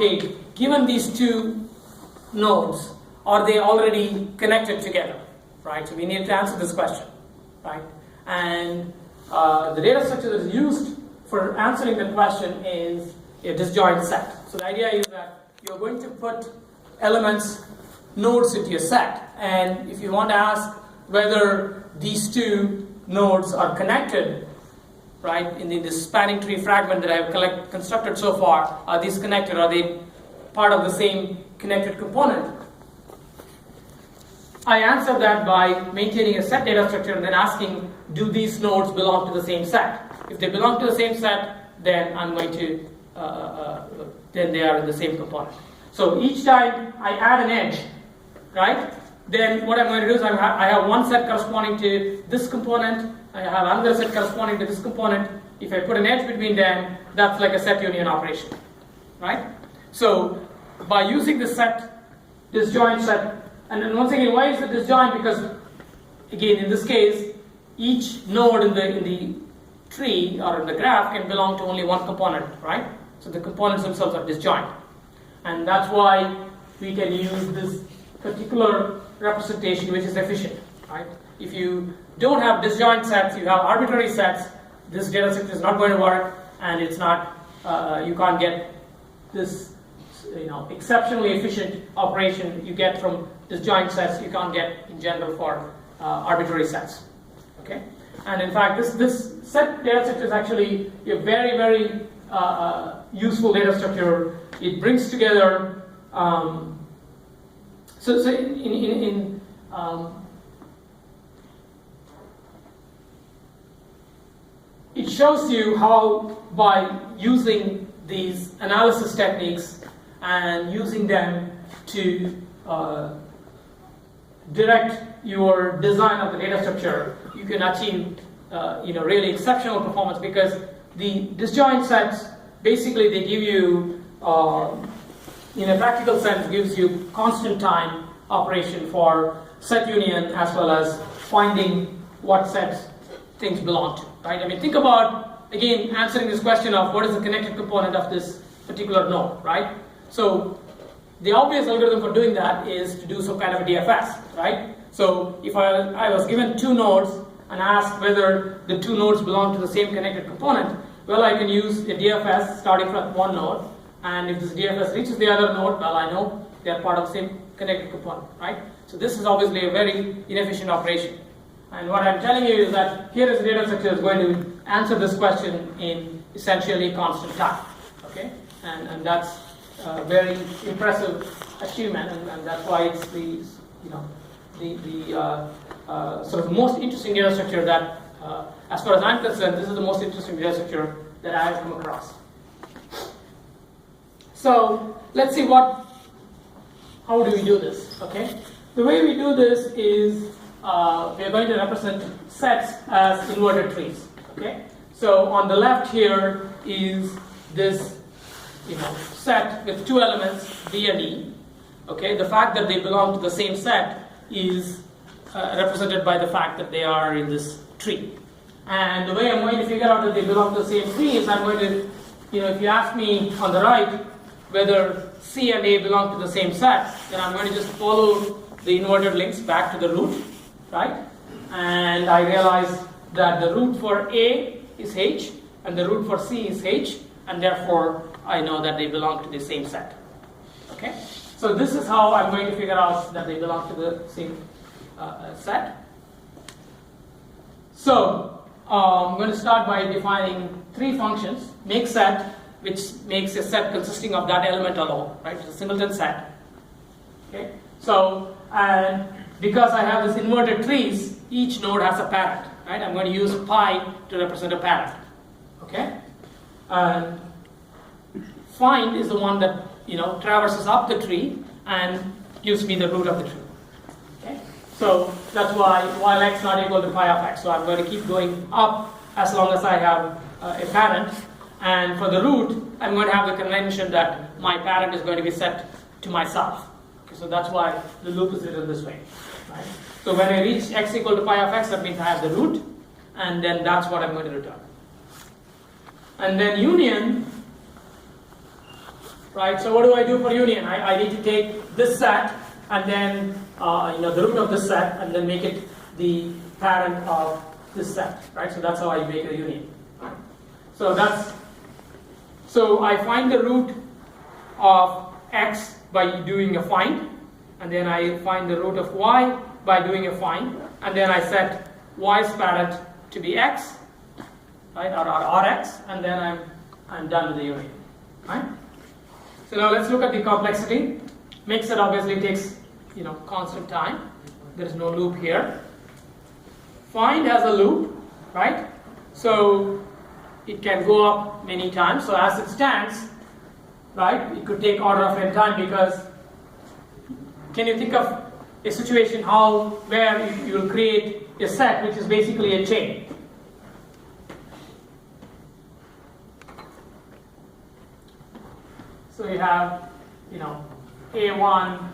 okay, given these two nodes, are they already connected together, right? So we need to answer this question, right? And the data structure that is used for answering that question is a disjoint set. So the idea is that you're going to put elements, nodes into your set, and if you want to ask whether these two nodes are connected, right, in this spanning tree fragment that I've constructed so far, are these connected? Are they part of the same connected component? I answer that by maintaining a set data structure and then asking, do these nodes belong to the same set? If they belong to the same set, then I'm going to, then they are in the same component. So each time I add an edge, right, then what I'm going to do is I have one set corresponding to this component, I have another set corresponding to this component. If I put an edge between them, that's like a set union operation, right? So by using the set, disjoint set, and then once again, why is it disjoint? Because again, in this case, each node in the tree or in the graph can belong to only one component, right? So the components themselves are disjoint. And that's why we can use this particular representation which is efficient, right? If you don't have disjoint sets, you have arbitrary sets, this data set is not going to work, and it's not, you can't get this, exceptionally efficient operation you get from disjoint sets, you can't get in general for arbitrary sets, okay? And in fact, this set data structure is actually a very, very useful data structure. It brings together, it shows you how by using these analysis techniques and using them to direct your design of the data structure, you can achieve really exceptional performance, because the disjoint sets, basically they give you, in a practical sense, gives you constant time operation for set union as well as finding what sets things belong to, right? I mean, think about, again, answering this question of what is the connected component of this particular node, right? So the obvious algorithm for doing that is to do some kind of a DFS, right? So if I was given two nodes and asked whether the two nodes belong to the same connected component, well, I can use a DFS starting from one node, and if this DFS reaches the other node, well, I know they are part of the same connected component, right? So this is obviously a very inefficient operation. And what I'm telling you is that here is a data structure that's going to answer this question in essentially constant time, okay? And that's a very impressive achievement, and that's why it's the sort of most interesting data structure that, as far as I'm concerned, this is the most interesting data structure that I have come across. So let's see how do we do this, okay? The way we do this is we're going to represent sets as inverted trees, okay? So on the left here is this set with two elements, B and E, okay? The fact that they belong to the same set is represented by the fact that they are in this tree. And the way I'm going to figure out that they belong to the same tree is I'm going to, if you ask me on the right whether C and A belong to the same set, then I'm going to just follow the inverted links back to the root, right? And I realize that the root for A is H and the root for C is H, and therefore I know that they belong to the same set, okay? So this is how I'm going to figure out that they belong to the same set. So I'm going to start by defining three functions. Make set, which makes a set consisting of that element alone, right? It's a singleton set. Okay. So, and because I have this inverted trees, each node has a parent, right? I'm going to use pi to represent a parent. Okay. And find is the one that traverses up the tree and gives me the root of the tree. Okay. So that's why while x not equal to pi of x. So I'm going to keep going up as long as I have a parent. And for the root, I'm going to have the convention that my parent is going to be set to myself. Okay, so that's why the loop is written this way. Right? So when I reach x equal to pi of x, that means I have the root, and then that's what I'm going to return. And then union right? So what do I do for union? I need to take this set and then the root of this set and then make it the parent of this set, right? So that's how I make a union. So I find the root of x by doing a find, and then I find the root of y by doing a find, and then I set y's parent to be x, right, or rx, and then I'm done with the union, right? So now let's look at the complexity. Mixed obviously takes constant time. There is no loop here. Find has a loop, right? So it can go up many times. So as it stands, right, it could take order of n time, because can you think of a situation where you will create a set which is basically a chain? So you have, A1,